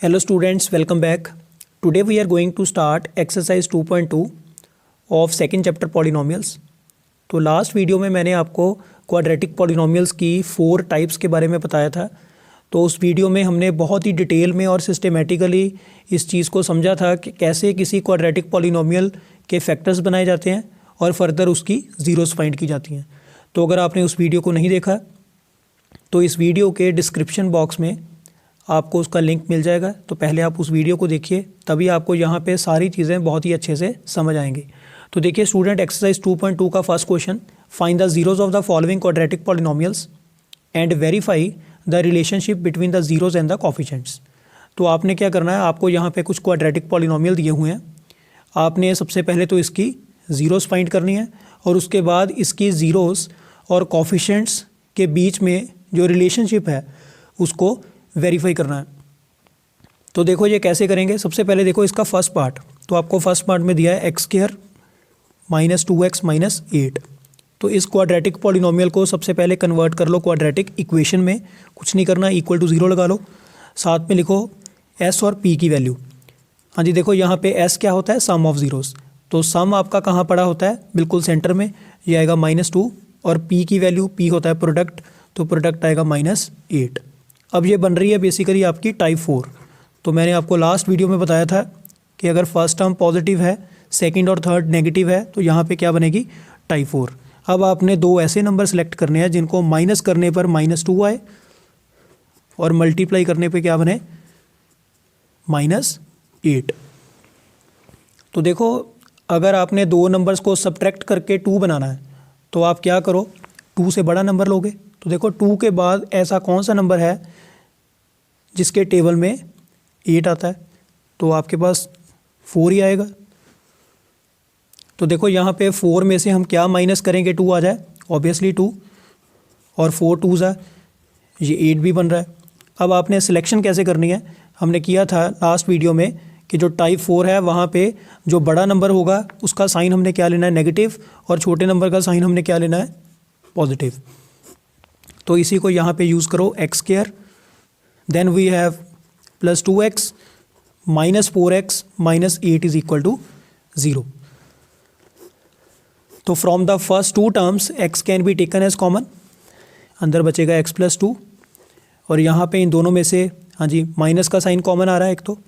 Hello students, welcome back. Today we are going to start exercise 2.2 of second chapter polynomials. तो last video में मैंने आपको quadratic polynomials की 4 types के बारे में बताया था। तो उस वीडियो में हमने बहुत ही डिटेल में और सिस्टेमेटिकली इस चीज़ को समझा था कि कैसे किसी क्वाड्रेटिक पॉलिनोमियल के फैक्टर्स बनाए जाते हैं और फर्दर उसकी ज़ीरोस फाइंड की जाती हैं। तो अगर आपने उस वीडियो को नहीं देखा तो इस वीडियो के डिस्क्रिप्शन बॉक्स में आपको उसका लिंक मिल जाएगा। तो पहले आप उस वीडियो को देखिए, तभी आपको यहाँ पे सारी चीज़ें बहुत ही अच्छे से समझ आएंगी। तो देखिए स्टूडेंट, एक्सरसाइज 2.2 का first question, find the zeros of the following quadratic polynomials and verify the relationship between the zeros and the coefficients. तो आपने क्या करना है, आपको यहाँ पे कुछ क्वाड्रेटिक पॉलिनोमियल दिए हुए हैं। आपने सबसे पहले तो इसकी ज़ीरोस फाइंड करनी है और उसके बाद इसकी ज़ीरोस और कोफिशिएंट्स के बीच में जो रिलेशनशिप है उसको वेरीफाई करना है। तो देखो ये कैसे करेंगे। सबसे पहले देखो इसका फर्स्ट पार्ट, तो आपको फर्स्ट पार्ट में दिया है x square minus 2x minus 8। तो इस क्वाड्रेटिक पॉलिनोमियल को सबसे पहले कन्वर्ट कर लो क्वाड्रेटिक इक्वेशन में। कुछ नहीं करना, इक्वल टू 0 लगा लो, साथ में लिखो s और p की वैल्यू। हाँ जी, देखो यहाँ पे s क्या होता है, सम ऑफ ज़ीरोस। तो सम आपका कहाँ पड़ा होता है, बिल्कुल सेंटर में, ये आएगा -2। और p की वैल्यू, p होता है प्रोडक्ट, तो प्रोडक्ट आएगा -8। अब ये बन रही है बेसिकली आपकी टाइप 4। तो मैंने आपको लास्ट वीडियो में बताया था कि अगर फर्स्ट टर्म पॉजिटिव है, सेकंड और थर्ड नेगेटिव है, तो यहाँ पे क्या बनेगी, टाइप 4। अब आपने 2 ऐसे नंबर सेलेक्ट करने हैं जिनको माइनस करने पर -2 आए और मल्टीप्लाई करने पे क्या बने, -8। तो देखो अगर आपने 2 नंबर्स को सब्ट्रैक्ट करके 2 बनाना है तो आप क्या करो, 2 से बड़ा नंबर लोगे। तो देखो 2 के बाद ऐसा कौन सा नंबर है जिसके टेबल में 8 आता है, तो आपके पास 4 ही आएगा। तो देखो यहाँ पे 4 में से हम क्या माइनस करेंगे, 2 आ जाए, ऑब्वियसली 2, और 4 2s है, ये 8 भी बन रहा है। अब आपने सिलेक्शन कैसे करनी है, हमने किया था लास्ट वीडियो में कि जो टाइप 4 है वहाँ पे जो बड़ा नंबर होगा उसका साइन हमने क्या लेना है, नेगेटिव, और छोटे नंबर का साइन हमने क्या लेना है, पॉजिटिव। तो इसी को यहाँ पे यूज़ करो, X square, then we have plus 2x minus 4x minus 8 is equal to 0। तो from the first 2 terms x can be taken as common, अंदर बचेगा x प्लस 2, और यहाँ पे इन दोनों में से, हाँ जी, माइनस का साइन कॉमन आ रहा है एक, तो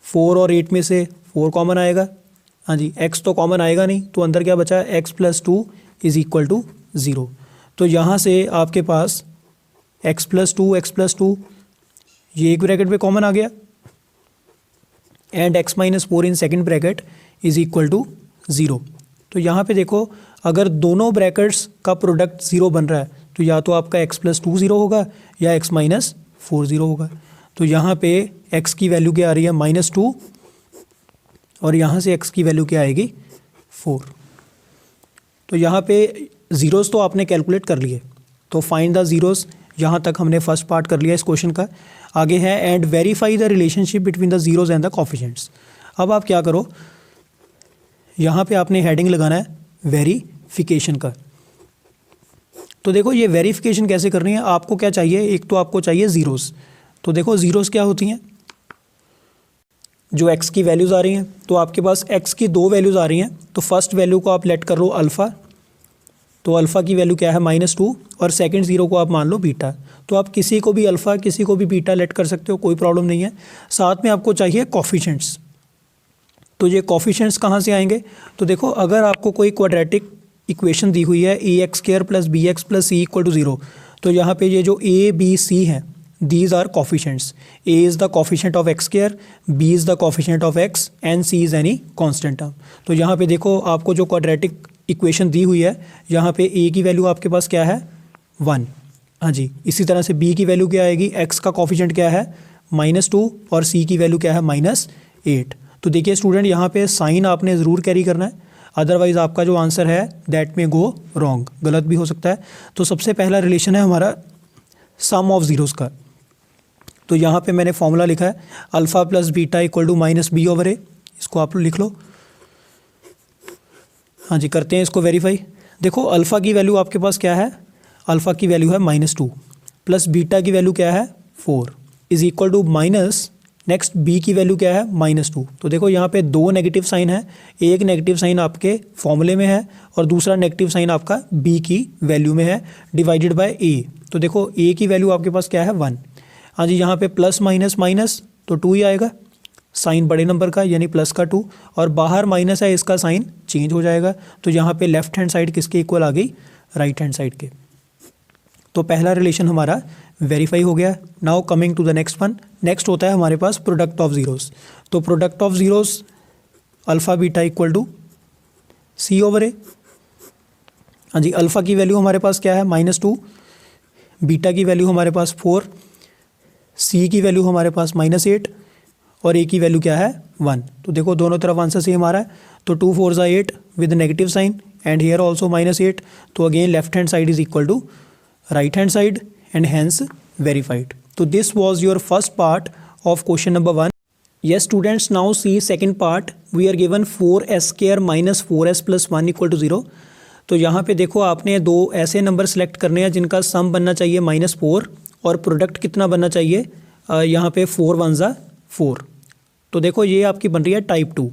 4 और 8 में से 4 कॉमन आएगा, हाँ जी, x तो कॉमन आएगा नहीं, तो अंदर क्या बचा, x plus 2 is equal to 0। तो यहाँ से आपके पास x प्लस 2 ये एक ब्रैकेट में कॉमन आ गया, and x minus 4 in second bracket is equal to 0। तो यहाँ पे देखो अगर दोनों ब्रैकेट्स का प्रोडक्ट 0 बन रहा है तो या तो आपका x प्लस 2 0 होगा या x माइनस 4 0 होगा। तो यहाँ पे x की वैल्यू क्या आ रही है, -2, और यहाँ से x की वैल्यू क्या आएगी, 4। तो यहाँ पे ज़ीरोस तो आपने कैलकुलेट कर लिए, तो फाइंड द ज़ीरोस, यहाँ तक हमने फर्स्ट पार्ट कर लिया इस क्वेश्चन का। आगे है and verify the relationship between the zeros and the coefficients. अब आप क्या करो, यहाँ पे आपने हेडिंग लगाना है वेरीफिकेशन का। तो देखो ये वेरीफिकेशन कैसे करनी है, आपको क्या चाहिए, एक तो आपको चाहिए ज़ीरोस। तो देखो ज़ीरोस क्या होती हैं, जो x की वैल्यूज़ आ रही हैं, तो आपके पास x की 2 वैल्यूज़ आ रही हैं। तो फर्स्ट वैल्यू को आप लेट कर लो अल्फ़ा, तो अल्फ़ा की वैल्यू क्या है, -2, और सेकंड ज़ीरो को आप मान लो बीटा। तो आप किसी को भी अल्फ़ा किसी को भी बीटा लेट कर सकते हो, कोई प्रॉब्लम नहीं है। साथ में आपको चाहिए कोफिशिएंट्स। तो ये कोफिशिएंट्स कहाँ से आएंगे, तो देखो अगर आपको कोई क्वाड्रेटिक इक्वेशन दी हुई है ax square plus bx plus c equal to 0, तो यहाँ पे ये जो a b c हैं, these are coefficients. a is the coefficient of x square, b is the coefficient of x and c is any constant term. तो यहाँ पे देखो आपको जो क्वाड्रेटिक इक्वेशन दी हुई है, यहाँ पे a की वैल्यू आपके पास क्या है, 1, हाँ जी। इसी तरह से b की वैल्यू क्या आएगी, x का कोफिशिएंट क्या है, -2, और c की वैल्यू क्या है, -8। तो देखिए स्टूडेंट, यहाँ पे साइन आपने ज़रूर कैरी करना है, अदरवाइज़ आपका जो आंसर है दैट में गो रॉन्ग, गलत भी हो सकता है। तो सबसे पहला रिलेशन है हमारा सम ऑफ ज़ीरोज़ का। तो यहाँ पे मैंने फॉर्मूला लिखा है alpha plus beta equal to -b/a, इसको आप लिख लो। हाँ जी, करते हैं इसको वेरीफाई। देखो अल्फ़ा की वैल्यू आपके पास क्या है, अल्फ़ा की वैल्यू है -2, प्लस बीटा की वैल्यू क्या है, 4, is equal to next B की वैल्यू क्या है -2। तो देखो यहाँ पे दो नेगेटिव साइन है, एक नेगेटिव साइन आपके फॉर्मूले में है और दूसरा नेगेटिव साइन आपका बी की वैल्यू में है डिवाइडेड बाय ए। तो देखो ए की वैल्यू आपके पास क्या है 1। हाँ जी, यहाँ पे प्लस माइनस माइनस तो 2 ही आएगा, साइन बड़े नंबर का यानी प्लस का 2, और बाहर माइनस है इसका साइन चेंज हो जाएगा। तो यहाँ पे लेफ्ट हैंड साइड किसके इक्वल आ गई, राइट हैंड साइड के। तो पहला रिलेशन हमारा वेरीफाई हो गया। Now coming to the next one. Next होता है हमारे पास प्रोडक्ट ऑफ जीरोस। तो product of zeros alpha beta equal to C over ए। हाँ जी, अल्फा की वैल्यू हमारे पास क्या है -2, बीटा की वैल्यू हमारे पास 4, सी की वैल्यू हमारे पास -8 और ए की वैल्यू क्या है 1। तो देखो दोनों तरफ आंसर सेम आ रहा है। तो 2 4 8 with negative sign and here also -8। तो again left hand side is equal to right hand side and hence verified. So this was your first part of question number 1. Yes students, now see second part. We are given 4s square minus 4s plus 1 equal to 0. तो यहाँ पे देखो आपने दो ऐसे number select करने हैं जिनका सम बनना चाहिए -4 और प्रोडक्ट कितना बनना चाहिए, यहाँ पे 4 1 ज़ा 4। तो देखो ये आपकी बन रही है टाइप 2।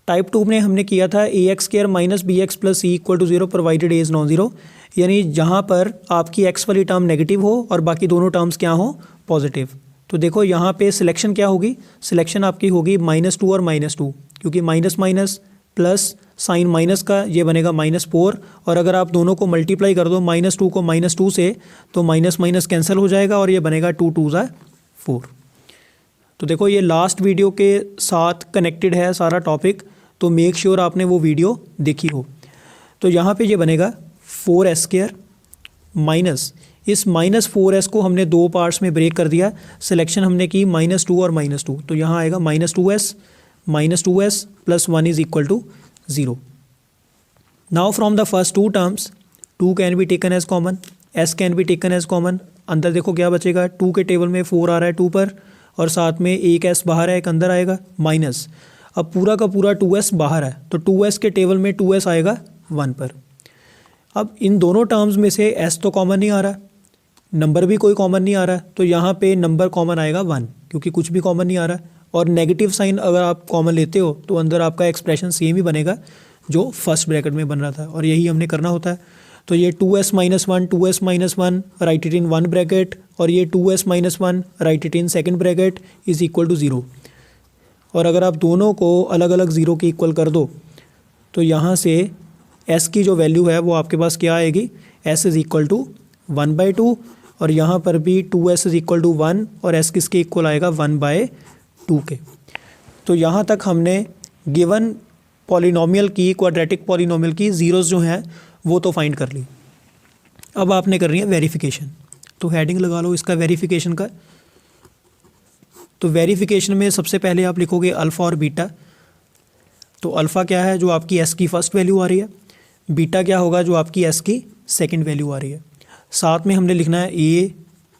टाइप 2 में हमने किया था a x square minus b x plus c equal to 0 provided a is non zero, यानी जहाँ पर आपकी एक्स वाली टर्म नेगेटिव हो और बाकी दोनों टर्म्स क्या हो पॉजिटिव। तो देखो यहाँ पे सिलेक्शन क्या होगी, सिलेक्शन आपकी होगी -2 और -2, क्योंकि minus minus plus sign minus का ये बनेगा -4, और अगर आप दोनों को मल्टीप्लाई कर दो -2 को -2 से तो माइनस माइनस कैंसिल हो जाएगा और ये बनेगा 2 2 ज़ा 4। तो देखो ये लास्ट वीडियो के साथ कनेक्टेड है सारा टॉपिक, तो मेक श्योर आपने वो वीडियो देखी हो। तो यहाँ पे ये बनेगा 4s स्क्वायर माइनस इस -4s को हमने दो पार्ट्स में ब्रेक कर दिया, सिलेक्शन हमने की -2 और -2, तो यहाँ आएगा -2s plus 1 is equal to 0। Now from the first two terms 2 can be taken as common, s can be taken as common. अंदर देखो क्या बचेगा, 2 के टेबल में 4 आ रहा है 2 पर और साथ में एक s बाहर है एक अंदर आएगा माइनस, अब पूरा का पूरा 2s बाहर है तो 2s के टेबल में 2s आएगा 1 पर। अब इन दोनों टर्म्स में से s तो कॉमन नहीं आ रहा, नंबर भी कोई कॉमन नहीं आ रहा, तो यहाँ पे नंबर कॉमन आएगा 1, क्योंकि कुछ भी कॉमन नहीं आ रहा। और नेगेटिव साइन अगर आप कॉमन लेते हो तो अंदर आपका एक्सप्रेशन सेम ही बनेगा जो फर्स्ट ब्रैकेट में बन रहा था, और यही हमने करना होता है। तो ये 2s minus 1 write it in 1 bracket, और ये 2s minus 1 write it in second bracket is equal to 0। और अगर आप दोनों को अलग अलग 0 के इक्वल कर दो तो यहाँ से s की जो वैल्यू है वो आपके पास क्या आएगी, s इज़ इक्वल टू 1/2, और यहाँ पर भी 2s इज़ इक्वल टू 1 और s किसके इक्वल आएगा 1/2 के। तो यहाँ तक हमने गिवन पॉलिनोमियल की, क्वाड्रेटिक पॉलिनोमियल की ज़ीरोज़ जो हैं वो तो फाइंड कर ली। अब आपने करनी है वेरिफिकेशन, तो हेडिंग लगा लो इसका वेरिफिकेशन का। तो वेरिफिकेशन में सबसे पहले आप लिखोगे अल्फ़ा और बीटा। तो अल्फ़ा क्या है, जो आपकी s की फर्स्ट वैल्यू आ रही है, बीटा क्या होगा, जो आपकी s की सेकंड वैल्यू आ रही है। साथ में हमने लिखना है a,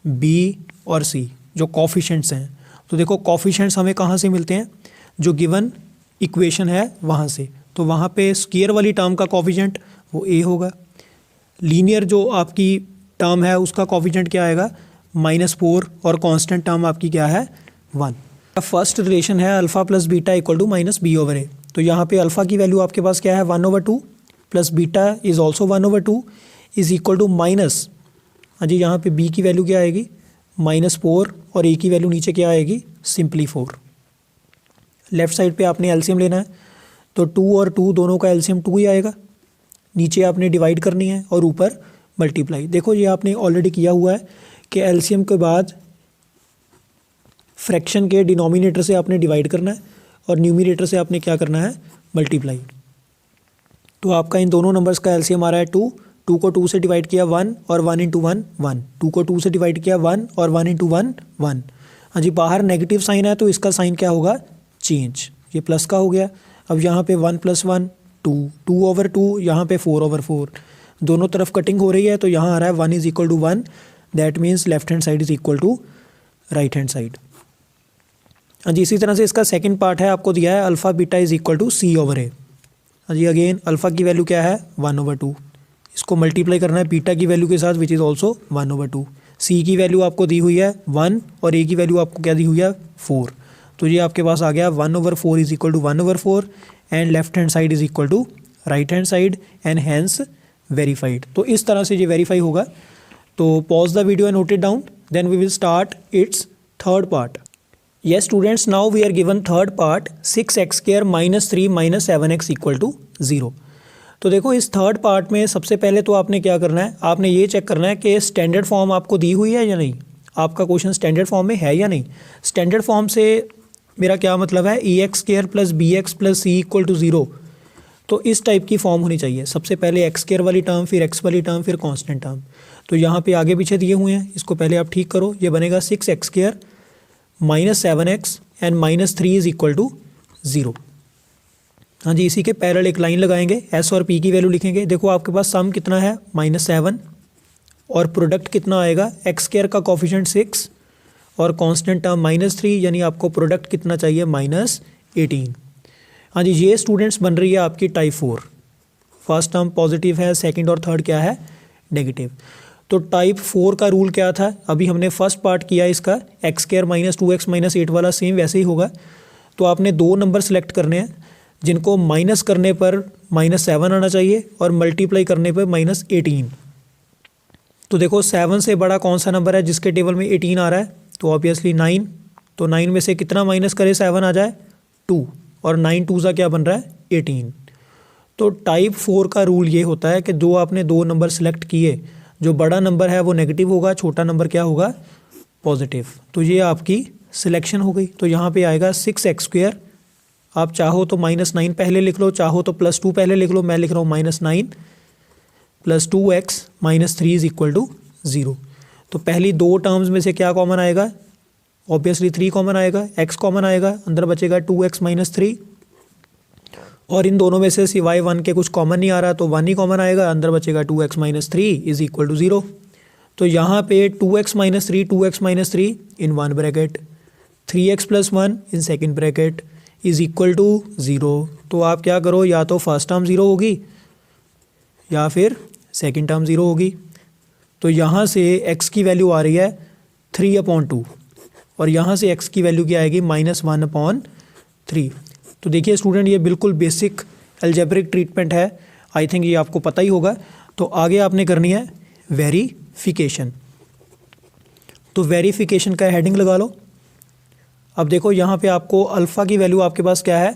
b और c जो कॉफिशेंट्स हैं। तो देखो कॉफिशेंट्स हमें कहाँ से मिलते हैं, जो गिवन इक्वेशन है वहाँ से। तो वहाँ पे स्क्वायर वाली टर्म का कॉफिशेंट वो a होगा, लीनियर जो आपकी टर्म है उसका कॉफिशेंट क्या आएगा -4, और कांस्टेंट टर्म आपकी क्या है 1। फर्स्ट रिलेशन है alpha plus beta equal to -b/a। तो यहाँ पे अल्फ़ा की वैल्यू आपके पास क्या है 1/2 plus beta is also 1/2 is equal to minus, हाँ जी यहाँ पे b की वैल्यू क्या आएगी -4 और a की वैल्यू नीचे क्या आएगी सिंपली 4। लेफ़्ट साइड पे आपने एलसीएम लेना है, तो 2 और 2 दोनों का एलसीएम 2 ही आएगा, नीचे आपने डिवाइड करनी है और ऊपर मल्टीप्लाई। देखो ये आपने ऑलरेडी किया हुआ है कि एलसीएम के बाद फ्रैक्शन के डिनोमिनेटर से आपने डिवाइड करना है और न्यूमिनेटर से आपने क्या करना है मल्टीप्लाई। तो आपका इन दोनों नंबर्स का एलसीएम आ रहा है 2 को 2 से डिवाइड किया 1 और 1 इंटू 1 1, 2 को 2 से डिवाइड किया 1 और 1 इंटू 1 1। हाँ जी, बाहर नेगेटिव साइन है तो इसका साइन क्या होगा चेंज, ये प्लस का हो गया। अब यहाँ पे 1 + 1 2, 2/2, यहाँ पे 4/4, दोनों तरफ कटिंग हो रही है तो यहाँ आ रहा है 1 is equal to 1, that means left hand side is equal to right hand side. हाँ जी, इसी तरह से इसका सेकंड पार्ट है, आपको दिया है alpha beta is equal to c/a। हाँ जी, अगेन अल्फ़ा की वैल्यू क्या है 1/2, इसको मल्टीप्लाई करना है बीटा की वैल्यू के साथ विच इज़ ऑल्सो 1/2। c की वैल्यू आपको दी हुई है 1 और a की वैल्यू आपको क्या दी हुई है 4। तो ये आपके पास आ गया 1/4 is equal to 1/4 and left hand side is equal to right hand side and hence verified. तो इस तरह से ये वेरीफाई होगा। तो pause the video and note it down, then we will start its third part. Yes students, now we are given third part 6x square minus 3 minus 7x equal to 0। तो देखो इस थर्ड पार्ट में सबसे पहले तो आपने क्या करना है, आपने ये चेक करना है कि स्टैंडर्ड फॉर्म आपको दी हुई है या नहीं, आपका क्वेश्चन स्टैंडर्ड फॉर्म में है या नहीं। स्टैंडर्ड फॉर्म से मेरा क्या मतलब है, EX square plus BX plus C equal to 0। तो इस टाइप की फॉर्म होनी चाहिए। सबसे पहले एक्स स्क्वायर वाली टर्म, फिर एक्स वाली टर्म, फिर कांस्टेंट टर्म। तो यहाँ पे आगे पीछे दिए हुए हैं, इसको पहले आप ठीक करो। ये बनेगा 6x square minus 7x and minus 3 is equal to 0। हाँ जी, इसी के पैरेलल एक लाइन लगाएंगे, s और p की वैल्यू लिखेंगे। देखो आपके पास सम कितना है -7 और प्रोडक्ट कितना आएगा, एक्स स्क्वायर का कोफिशिएंट 6 और कांस्टेंट टर्म -3, यानी आपको प्रोडक्ट कितना चाहिए -18। हाँ जी, ये स्टूडेंट्स बन रही है आपकी टाइप 4। फर्स्ट टर्म पॉजिटिव है, सेकंड और थर्ड क्या है, नेगेटिव। तो टाइप 4 का रूल क्या था, अभी हमने फर्स्ट पार्ट किया इसका, x square minus 2x minus 8 वाला सेम वैसे ही होगा। तो आपने दो नंबर सेलेक्ट करने हैं जिनको माइनस करने पर -7 आना चाहिए और मल्टीप्लाई करने पर -18। तो देखो 7 से बड़ा कौन सा नंबर है जिसके टेबल में 18 आ रहा है, तो ऑब्वियसली 9। तो 9 में से कितना माइनस करे 7 आ जाए 2, और 9 2 सा क्या बन रहा है 18। तो टाइप 4 का रूल ये होता है कि जो आपने दो नंबर सेलेक्ट किए, जो बड़ा नंबर है वो नेगेटिव होगा, छोटा नंबर क्या होगा, पॉजिटिव। तो ये आपकी सिलेक्शन हो गई। तो यहाँ पे आएगा 6x स्क्वायर, आप चाहो तो -9 पहले लिख लो, चाहो तो +2 पहले लिख लो। मैं लिख रहा हूँ -9 + 2x - 3 इज इक्वल टू 0। तो पहली दो टर्म्स में से क्या कॉमन आएगा, ऑब्वियसली 3 कॉमन आएगा, x कॉमन आएगा, अंदर बचेगा 2x - 3। और इन दोनों में से सिवाय 1 के कुछ कॉमन नहीं आ रहा, तो 1 ही कॉमन आएगा, अंदर बचेगा 2x - 3 इज इक्वल टू 0। तो यहाँ पे 2x - 3 2x - 3 in one bracket, 3x + 1 in second bracket is equal to 0। तो आप क्या करो, या तो फर्स्ट टर्म 0 होगी या फिर सेकेंड टर्म 0 होगी। तो यहाँ से x की वैल्यू आ रही है 3/2 और यहाँ से x की वैल्यू क्या आएगी -1/3। तो देखिए स्टूडेंट, ये बिल्कुल बेसिक अलजेब्रिक ट्रीटमेंट है, आई थिंक ये आपको पता ही होगा। तो आगे आपने करनी है वेरीफिकेशन। तो वेरीफिकेशन का हेडिंग लगा लो। अब देखो यहाँ पे आपको अल्फ़ा की वैल्यू आपके पास क्या है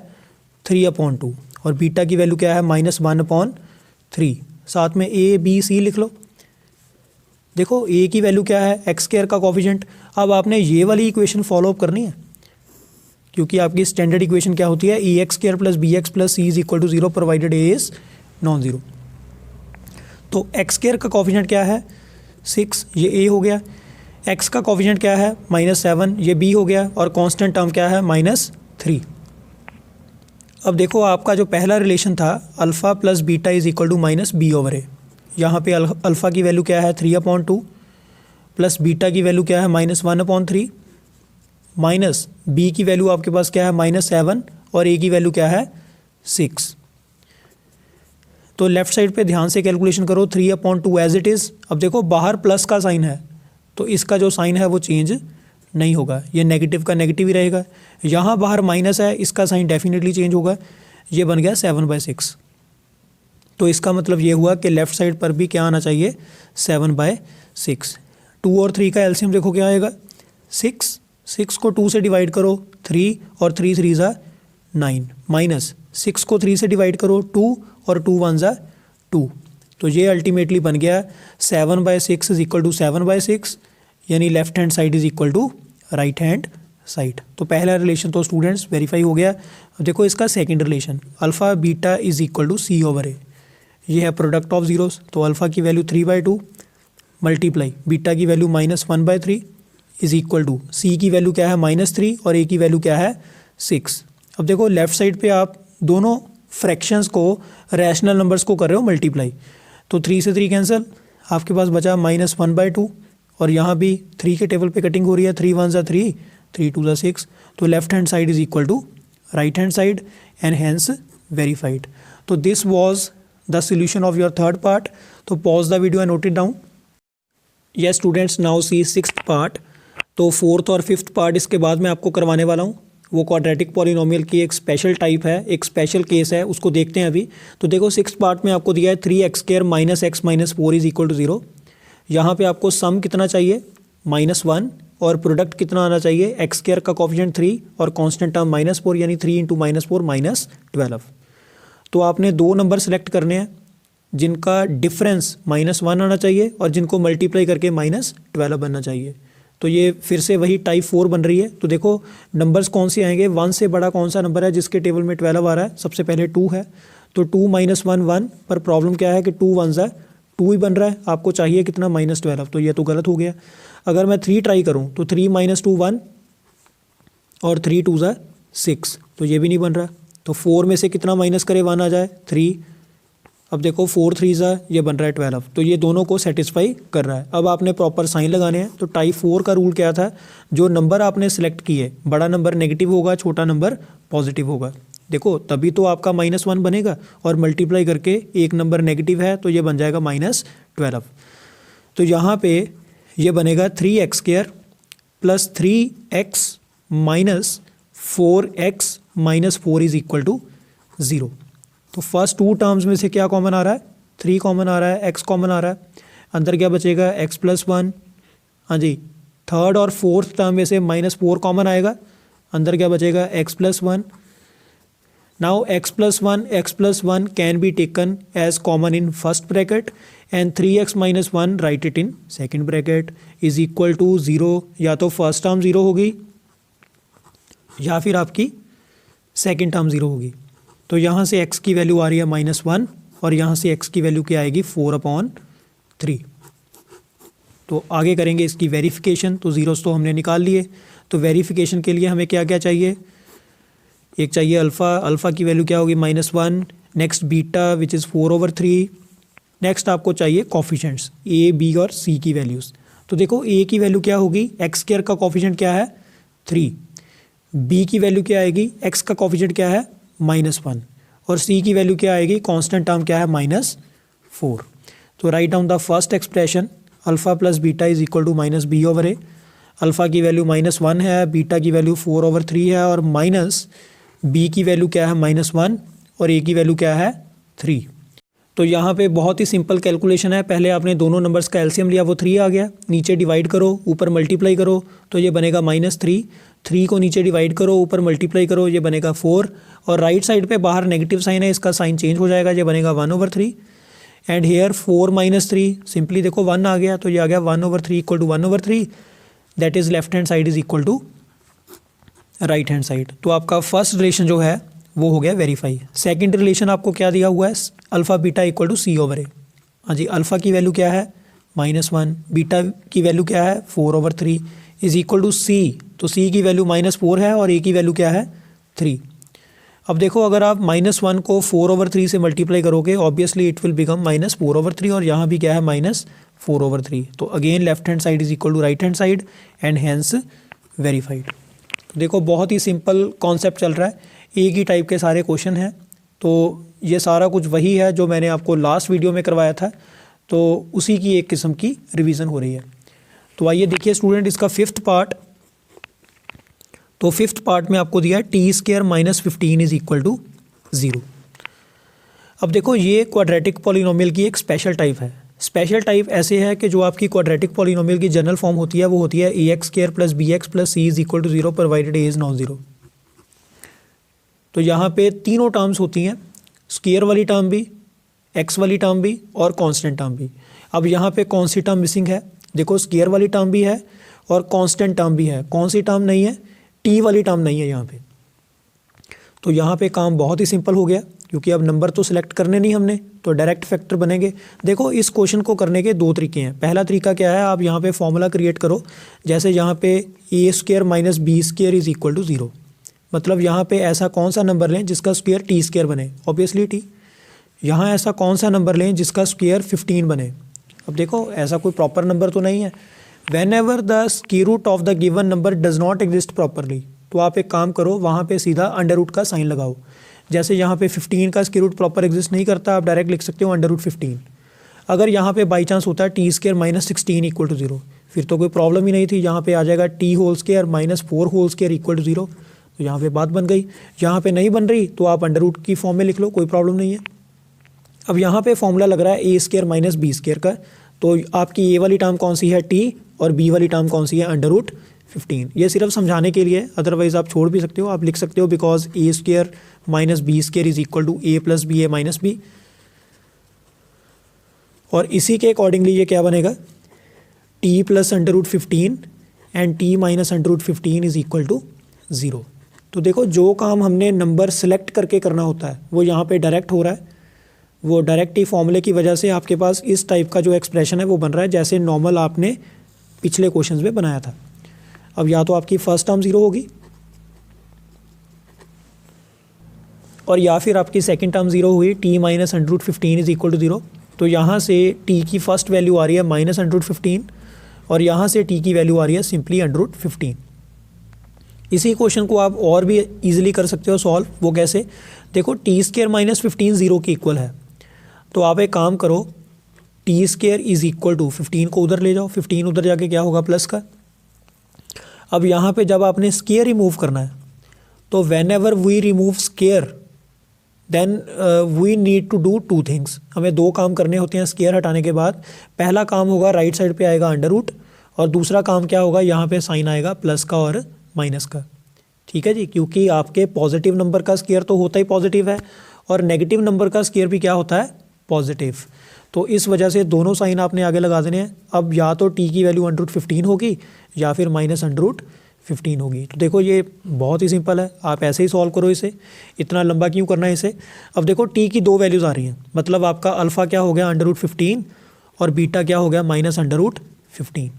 3/2 और बीटा की वैल्यू क्या है -1/3। साथ में a b c लिख लो। देखो a की वैल्यू क्या है, एक्स स्क्वायर का कोफिशिएंट। अब आपने ये वाली इक्वेशन फॉलो अप करनी है, क्योंकि आपकी स्टैंडर्ड इक्वेशन क्या होती है, EX square plus BX plus C is equal to 0 provided A is non zero. तो एक्स स्क्वायर का कोफिशिएंट क्या है 6, ये A हो गया। x का कोफिशिएंट क्या है -7, ये B हो गया। और कांस्टेंट टर्म क्या है -3। अब देखो आपका जो पहला रिलेशन था alpha plus beta is equal to -B/A। यहाँ पे अल्फ़ा की वैल्यू क्या है 3/2 प्लस बीटा की वैल्यू क्या है -1/3 माइनस b की वैल्यू आपके पास क्या है -7 और a की वैल्यू क्या है 6। तो लेफ्ट साइड पे ध्यान से कैलकुलेशन करो, 3/2 एज इट इज़। अब देखो बाहर प्लस का साइन है, तो इसका जो साइन है वो चेंज नहीं होगा, ये नेगेटिव का नेगेटिव ही रहेगा। यहाँ बाहर माइनस है, इसका साइन डेफिनेटली चेंज होगा। ये बन गया 7/6। तो इसका मतलब ये हुआ कि लेफ़्ट साइड पर भी क्या आना चाहिए 7/6। 2 और 3 का एलसीएम देखो क्या आएगा 6। 6 को 2 से डिवाइड करो 3 और 3 3 ज़ा 9 माइनस 6 को 3 से डिवाइड करो 2 और 2 1 ज़ा 2। तो ये अल्टीमेटली बन गया 7/6 इज इक्वल टू 7/6, यानी left hand side is equal to right hand side. तो पहला रिलेशन तो स्टूडेंट्स वेरीफाई हो गया। अब देखो इसका second relation alpha beta is equal to C/A। ये है प्रोडक्ट ऑफ जीरोस। तो अल्फ़ा की वैल्यू 3/2 मल्टीप्लाई बीटा की value -1/3 is equal to C की वैल्यू क्या है -3 और A की वैल्यू क्या है 6। अब देखो लेफ़्ट साइड पे आप दोनों फ्रैक्शंस को रैशनल नंबर्स को कर रहे हो मल्टीप्लाई। तो 3 से 3 कैंसिल, आपके पास बचा -1/2 और यहाँ भी 3 के टेबल पे कटिंग हो रही है, 3 1 ज़ा 3, 3 2 ज़ा 6। तो left hand side is equal to right hand side and hence verified. तो this was the solution of your third part. तो pause the video and note it down. Yes students, now see sixth part. तो fourth और fifth part इसके बाद मैं आपको करवाने वाला हूँ। वो क्वाड्रेटिक पॉलिनोमियल की एक स्पेशल टाइप है, एक स्पेशल केस है, उसको देखते हैं अभी। तो देखो 6th पार्ट में आपको दिया है 3x² minus X minus 4 is equal to 0। यहाँ पे आपको सम कितना चाहिए, -1, और प्रोडक्ट कितना आना चाहिए, x² का कॉफिशिएंट 3 और कांस्टेंट टर्म -4, यानी 3 × -4 -12। तो आपने दो नंबर सेलेक्ट करने हैं जिनका डिफरेंस -1 आना चाहिए और जिनको मल्टीप्लाई करके -12 बनना चाहिए। तो ये फिर से वही टाइप 4 बन रही है। तो देखो नंबर्स कौन से आएंगे, 1 से बड़ा कौन सा नंबर है जिसके टेबल में 12 आ रहा है, सबसे पहले 2 है। तो 2 - 1 1, पर प्रॉब्लम क्या है कि 2 1s है, 2 ही बन रहा है, आपको चाहिए कितना -12, तो ये तो गलत हो गया। अगर मैं 3 ट्राई करूँ तो 3 - 2 1 और 3 2s 6, तो ये भी नहीं बन रहा। तो 4 में से कितना माइनस करे 1 आ जाए 3। अब देखो 4 3s ये बन रहा है 12, तो ये दोनों को सेटिस्फाई कर रहा है। अब आपने प्रॉपर साइन लगाने हैं। तो टाइप 4 का रूल क्या था, जो नंबर आपने सेलेक्ट किए, बड़ा नंबर नेगेटिव होगा, छोटा नंबर पॉजिटिव होगा। देखो तभी तो आपका -1 बनेगा, और मल्टीप्लाई करके एक नंबर नेगेटिव है तो ये बन जाएगा -12। तो यहाँ पे ये बनेगा 3x² plus 3x minus 4x minus 4 is equal to 0। तो फर्स्ट 2 टर्म्स में से क्या कॉमन आ रहा है, 3 कॉमन आ रहा है, x कॉमन आ रहा है, अंदर क्या बचेगा x + 1। हाँ जी, थर्ड और फोर्थ टर्म में से -4 कॉमन आएगा, अंदर क्या बचेगा x + 1। Now x + 1 can be taken as common in first bracket and 3x - 1 write it in second bracket is equal to 0। या तो फर्स्ट टर्म 0 होगी या फिर आपकी सेकेंड टर्म 0 होगी। तो यहाँ से x की वैल्यू आ रही है -1 और यहाँ से x की वैल्यू क्या आएगी 4/3। तो आगे करेंगे इसकी वेरिफिकेशन। तो ज़ीरोस तो हमने निकाल लिए। तो वेरिफिकेशन के लिए हमें क्या क्या चाहिए, एक चाहिए अल्फ़ा, अल्फ़ा की वैल्यू क्या होगी -1, next beta which is 4/3, next आपको चाहिए कॉफिशेंट्स a, b और c की वैल्यूज़। तो देखो a की वैल्यू क्या होगी, x² का कॉफिशेंट क्या है 3, b की वैल्यू क्या आएगी, x का कॉफिशेंट क्या है -1, और c की वैल्यू क्या आएगी, कांस्टेंट टर्म क्या है -4। तो write down the first expression, alpha plus beta is equal to -b/a। Alpha की वैल्यू -1 है, बीटा की वैल्यू 4/3 है, और माइनस b की वैल्यू क्या है -1 और a की वैल्यू क्या है 3। तो यहाँ पे बहुत ही सिंपल कैलकुलेशन है। पहले आपने दोनों नंबर्स का एलसीएम लिया, वो 3 आ गया, नीचे डिवाइड करो, ऊपर मल्टीप्लाई करो, तो ये बनेगा -3। 3 को नीचे डिवाइड करो, ऊपर मल्टीप्लाई करो, ये बनेगा 4, और राइट साइड पे बाहर नेगेटिव साइन है, इसका साइन चेंज हो जाएगा, ये बनेगा 1/3। एंड हेयर 4 - 3, सिंपली देखो 1 आ गया, तो ये आ गया 1/3 equal to 1/3, that is left hand side is equal to right hand side. तो आपका फर्स्ट रिलेशन जो है वो हो गया वेरीफाई। सेकंड रिलेशन आपको क्या दिया हुआ है, alpha beta equal to c/a। हाँ जी, अल्फ़ा की वैल्यू क्या है -1, बीटा की वैल्यू क्या है 4/3 इज इक्वल टू c। तो c की वैल्यू -4 है और a की वैल्यू क्या है 3। अब देखो अगर आप -1 को 4/3 से मल्टीप्लाई करोगे, ऑब्वियसली इट विल बिकम -4/3, और यहाँ भी क्या है -4/3। तो again left hand side is equal to right hand side and hence verified. देखो बहुत ही सिंपल कॉन्सेप्ट चल रहा है, एक ही टाइप के सारे क्वेश्चन हैं। तो ये सारा कुछ वही है जो मैंने आपको लास्ट वीडियो में करवाया था, तो उसी की एक किस्म की रिवीजन हो रही है। तो आइए देखिए स्टूडेंट इसका 5th पार्ट। तो 5th पार्ट में आपको दिया है t² - 15 इज इक्वल टू 0। अब देखो ये क्वाड्रेटिक पॉलिनोमियल की एक स्पेशल टाइप है। स्पेशल टाइप ऐसे है कि जो आपकी क्वाड्रेटिक पॉलिनोमियल की जनरल फॉर्म होती है वो होती है ax² + bx + c is equal to 0 provided a is non zero. तो यहाँ पे तीनों टर्म्स होती हैं, स्क्वायर वाली टर्म भी, एक्स वाली टर्म भी और कांस्टेंट टर्म भी। अब यहाँ पे कौन सी टर्म मिसिंग है, देखो स्क्वायर वाली टर्म भी है और कांस्टेंट टर्म भी है। कौन सी टर्म नहीं है, टी वाली टर्म नहीं है यहाँ पे। तो यहाँ पे काम बहुत ही सिंपल हो गया, क्योंकि अब नंबर तो सिलेक्ट करने नहीं हमने, तो डायरेक्ट फैक्टर बनेंगे। देखो इस क्वेश्चन को करने के दो तरीके हैं। पहला तरीका क्या है, आप यहाँ पे फॉर्मूला क्रिएट करो, जैसे यहाँ पे a² - b² is equal to 0। मतलब यहाँ पे ऐसा कौन सा नंबर लें जिसका स्क्वायर t² बने, ऑब्वियसली t। यहाँ ऐसा कौन सा नंबर लें जिसका स्क्वायर 15 बने। अब देखो ऐसा कोई प्रॉपर नंबर तो नहीं है। Whenever the square root of the given number does not exist properly, तो आप एक काम करो, वहाँ पे सीधा अंडर रूट का साइन लगाओ। जैसे यहाँ पे 15 का स्क्वायर रूट प्रॉपर एग्जिस्ट नहीं करता, आप डायरेक्ट लिख सकते हो √15। अगर यहाँ पे बाई चांस होता है t² - 16 इक्वल टू 0, फिर तो कोई प्रॉब्लम ही नहीं थी, यहाँ पे आ जाएगा t² - 4² इक्वल टू 0। तो यहाँ पे बात बन गई। यहाँ पे नहीं बन रही तो आप अंडर रूट की फॉर्म में लिख लो, कोई प्रॉब्लम नहीं है। अब यहाँ पे फॉर्मूला लग रहा है ए स्क्वायर माइनस बी स्क्वायर का, तो आपकी ए वाली टर्म कौन सी है टी और बी वाली टर्म कौन सी है अंडर रूट 15। ये सिर्फ समझाने के लिए, अदरवाइज आप छोड़ भी सकते हो, आप लिख सकते हो because A square minus B square is equal to A plus B A minus B. और इसी के अकॉर्डिंगली ये क्या बनेगा, T plus under root 15 and T minus under root 15 is equal to 0। तो देखो जो काम हमने नंबर सेलेक्ट करके करना होता है वो यहाँ पे डायरेक्ट हो रहा है। वो डायरेक्ट ही फॉर्मूले की वजह से आपके पास इस टाइप का जो एक्सप्रेशन है वो बन रहा है जैसे नॉर्मल आपने पिछले क्वेश्चंस में बनाया था। अब या तो आपकी फर्स्ट टर्म 0 होगी और या फिर आपकी सेकंड टर्म 0 हुई, T minus under root 15 is equal to 0। तो यहाँ से टी की फर्स्ट वैल्यू आ रही है माइनस अंडर रूट 15 और यहाँ से टी की वैल्यू आ रही है सिंपली अंडर रूट 15। इसी क्वेश्चन को आप और भी इजीली कर सकते हो सॉल्व। वो कैसे, देखो टी स्क्वायर माइनस 15 0 के इक्वल है, तो आप एक काम करो, T square is equal to 15 को उधर ले जाओ, 15 उधर जाके क्या होगा प्लस का। अब यहाँ पे जब आपने स्क्वायर रिमूव करना है तो whenever we remove square then we need to do two things. हमें दो काम करने होते हैं स्क्वायर हटाने के बाद। पहला काम होगा राइट साइड पे आएगा अंडर रूट और दूसरा काम क्या होगा, यहाँ पे साइन आएगा प्लस का और माइनस का। ठीक है जी, क्योंकि आपके पॉजिटिव नंबर का स्क्वायर तो होता ही पॉजिटिव है और नेगेटिव नंबर का स्क्वायर भी क्या होता है, पॉजिटिव। तो इस वजह से दोनों साइन आपने आगे लगा देने हैं। अब या तो टी की वैल्यू अंडर रूट 15 होगी या फिर माइनस अंडर रूट 15 होगी। तो देखो ये बहुत ही सिंपल है, आप ऐसे ही सॉल्व करो इसे, इतना लंबा क्यों करना है इसे। अब देखो टी की दो वैल्यूज़ आ रही हैं, मतलब आपका अल्फ़ा क्या हो गया अंडर रूट 15 और बीटा क्या हो गया माइनस अंडर रूट 15।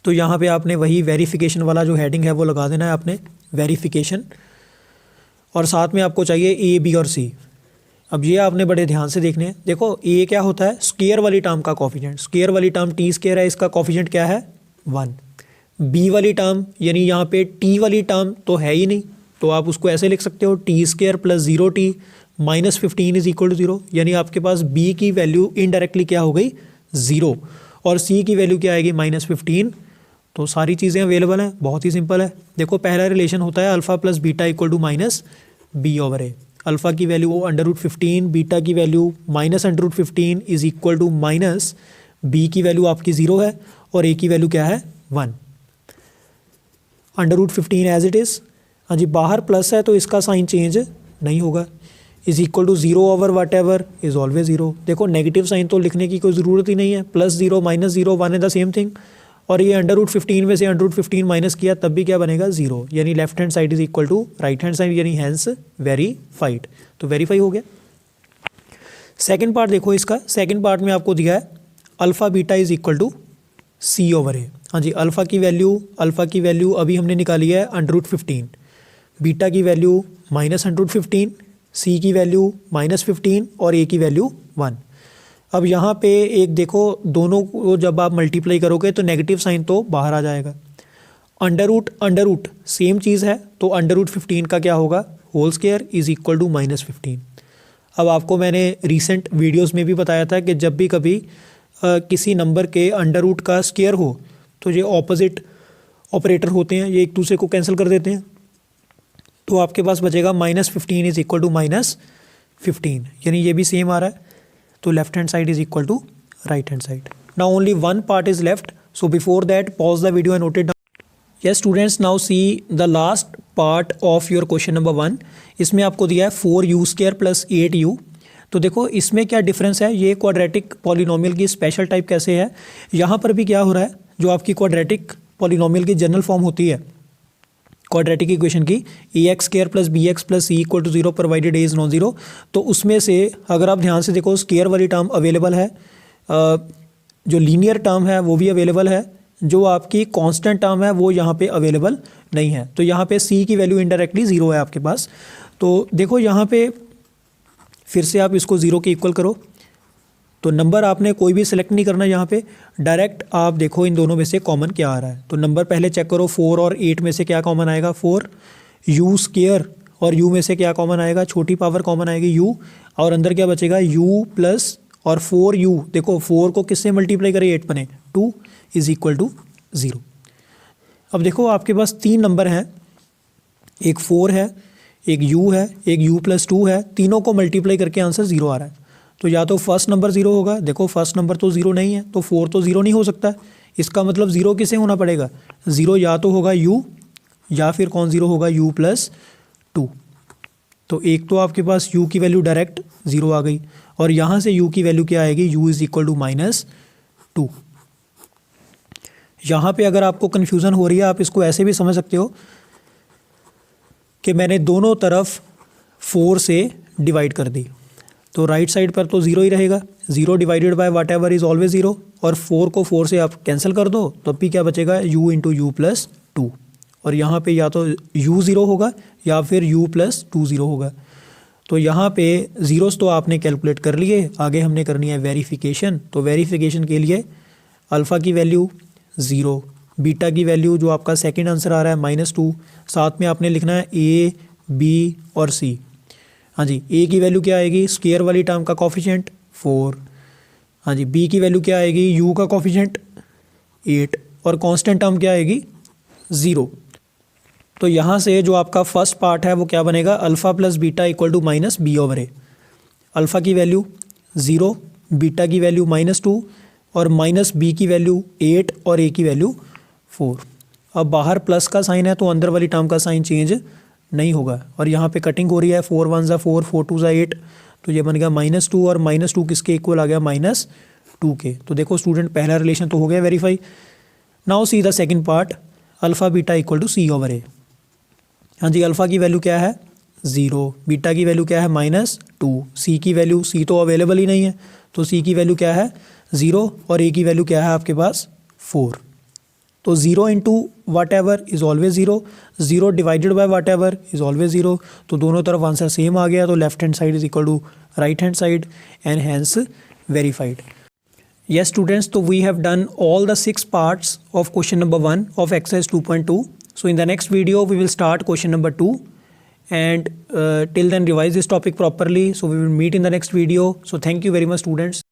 तो यहाँ पे आपने वही वेरिफिकेशन वाला जो हेडिंग है वो लगा देना है आपने, वेरिफिकेशन, और साथ में आपको चाहिए ए बी और सी। अब ये आपने बड़े ध्यान से देखने हैं। देखो ए क्या होता है, स्क्वायर वाली टर्म का कॉफिशेंट, स्क्वायर वाली टर्म टी स्क्वायर है, इसका कॉफिशेंट क्या है 1। बी वाली टर्म यानी यहाँ पे टी वाली टर्म तो है ही नहीं, तो आप उसको ऐसे लिख सकते हो T square plus 0t minus 15 is equal to 0। यानी आपके पास बी की वैल्यू इनडायरेक्टली क्या हो गई 0 और सी की वैल्यू क्या आएगी माइनस 15। तो सारी चीज़ें अवेलेबल हैं, बहुत ही सिंपल है। देखो पहला रिलेशन होता है alpha plus beta equal to minus B over A. Alpha की वैल्यू अंडर रूट 15, बीटा की value minus under root 15 is equal to minus B की वैल्यू आपकी 0 है और ए की वैल्यू क्या है 1। Under root 15 as it is, हाँ जी, बाहर प्लस है तो इसका साइन चेंज नहीं होगा, is equal to 0 over whatever is always 0। देखो नेगेटिव साइन तो लिखने की कोई ज़रूरत ही नहीं है, plus 0 minus 0 one is the same thing. और ये अंडर रूट 15 में से अंडर रूट 15 माइनस किया तब भी क्या बनेगा 0, यानी left hand side is equal to right hand side, यानी हैंस वेरीफाइड। तो वेरीफाई हो गया। सेकंड पार्ट देखो इसका, सेकंड पार्ट में आपको दिया है alpha beta is equal to C over ए। हाँ जी, अल्फ़ा की वैल्यू अभी हमने निकाली है अंडर रूट 15, बीटा की value minus under root 15, C की वैल्यू माइनस 15 और ए की वैल्यू 1। अब यहाँ पे एक देखो, दोनों को जब आप मल्टीप्लाई करोगे तो नेगेटिव साइन तो बाहर आ जाएगा। अंडर रूट सेम चीज़ है, तो अंडर रूट 15 का क्या होगा whole square is equal to minus 15। अब आपको मैंने रिसेंट वीडियोस में भी बताया था कि जब भी कभी किसी नंबर के अंडर रूट का स्क्वायर हो तो ये ऑपोजिट ऑपरेटर होते हैं, ये एक दूसरे को कैंसिल कर देते हैं। तो आपके पास बचेगा minus 15 is equal to minus 15, यानी ये भी सेम आ रहा है। तो left hand side is equal to right hand side. Now only one part is left, so before that pause the video and note it down. Yes students, now see the last part of your question number 1। इसमें आपको दिया है 4u square plus 8u। तो देखो इसमें क्या difference है, ये क्वाड्रेटिक पॉलिनोमियल की स्पेशल टाइप कैसे है। यहाँ पर भी क्या हो रहा है, जो आपकी क्वाड्रेटिक पॉलिनोमियल की जनरल फॉर्म होती है क्वाड्रेटिक इक्वेशन की, a x square plus b x plus c equal to 0 provided a is non zero. तो उसमें से अगर आप ध्यान से देखो स्क्वायर वाली टर्म अवेलेबल है, जो लीनियर टर्म है वो भी अवेलेबल है, जो आपकी कांस्टेंट टर्म है वो यहाँ पे अवेलेबल नहीं है। तो यहाँ पे सी की वैल्यू इनडायरेक्टली 0 है आपके पास। तो देखो यहाँ पे फिर से आप इसको 0 के इक्वल करो, तो नंबर आपने कोई भी सिलेक्ट नहीं करना यहाँ पे, डायरेक्ट आप देखो इन दोनों में से कॉमन क्या आ रहा है। तो नंबर पहले चेक करो, 4 और 8 में से क्या कॉमन आएगा 4, यू स्क्वायर और यू में से क्या कॉमन आएगा, छोटी पावर कॉमन आएगी यू, और अंदर क्या बचेगा यू प्लस और 4u। देखो 4 को किससे मल्टीप्लाई करें 8 बने 2 इज इक्वल टू 0। अब देखो आपके पास 3 नंबर हैं, एक 4 है, एक u है, एक u प्लस 2 है, तीनों को मल्टीप्लाई करके आंसर 0 आ रहा है। तो या तो फर्स्ट नंबर 0 होगा, देखो फर्स्ट नंबर तो 0 नहीं है, तो 4 तो 0 नहीं हो सकता। इसका मतलब 0 किसे होना पड़ेगा, 0 या तो होगा u या फिर कौन 0 होगा, u प्लस 2। तो एक तो आपके पास u की वैल्यू डायरेक्ट 0 आ गई, और यहाँ से u की वैल्यू क्या आएगी, u इज़ इक्वल टू -2। यहाँ पे अगर आपको कन्फ्यूज़न हो रही है, आप इसको ऐसे भी समझ सकते हो कि मैंने दोनों तरफ 4 से डिवाइड कर दी, तो राइट साइड पर तो 0 ही रहेगा, 0 divided by whatever is always 0, और 4 को 4 से आप कैंसिल कर दो, तब भी क्या बचेगा, u इंटू यू प्लस 2। और यहाँ पे या तो u 0 होगा या फिर u प्लस 2 0 होगा। तो यहाँ पे ज़ीरोस तो आपने कैलकुलेट कर लिए, आगे हमने करनी है वेरिफिकेशन। तो वेरिफिकेशन के लिए अल्फ़ा की वैल्यू 0, बीटा की वैल्यू जो आपका सेकंड आंसर आ रहा है -2, साथ में आपने लिखना है a, b और c। हाँ जी, a की वैल्यू क्या आएगी, स्क्वायर वाली टर्म का कॉफिशिएंट 4। हाँ जी, b की वैल्यू क्या आएगी, u का कॉफिशिएंट 8, और कांस्टेंट टर्म क्या आएगी 0। तो यहाँ से जो आपका फर्स्ट पार्ट है वो क्या बनेगा, alpha plus beta equal to minus B over A. Alpha की वैल्यू 0, बीटा की वैल्यू -2 और माइनस बी की वैल्यू 8 और ए की वैल्यू 4। अब बाहर प्लस का साइन है तो अंदर वाली टर्म का साइन चेंज नहीं होगा, और यहाँ पे कटिंग हो रही है, 4 1 4, 4 2 8, तो ये बन गया -2, और -2 किसके इक्वल आ गया, -2 के। तो देखो स्टूडेंट, पहला रिलेशन तो हो गया verify. Now see the second part, alpha beta equal to C over ए। हाँ जी, अल्फ़ा की वैल्यू क्या है 0, बीटा की वैल्यू क्या है -2, सी की वैल्यू, सी तो अवेलेबल ही नहीं है, तो सी की वैल्यू क्या है 0, और ए की वैल्यू क्या है आपके पास 4। तो 0 into whatever is always 0, 0 divided by whatever is always 0। तो दोनों तरफ आंसर सेम आ गया, तो left hand side is equal to right hand side and hence verified. Yes students, so we have done all the 6 parts of question number 1 of exercise 2.2. So in the next video we will start question number 2, and till then revise this topic properly. So we will meet in the next video. So thank you very much students.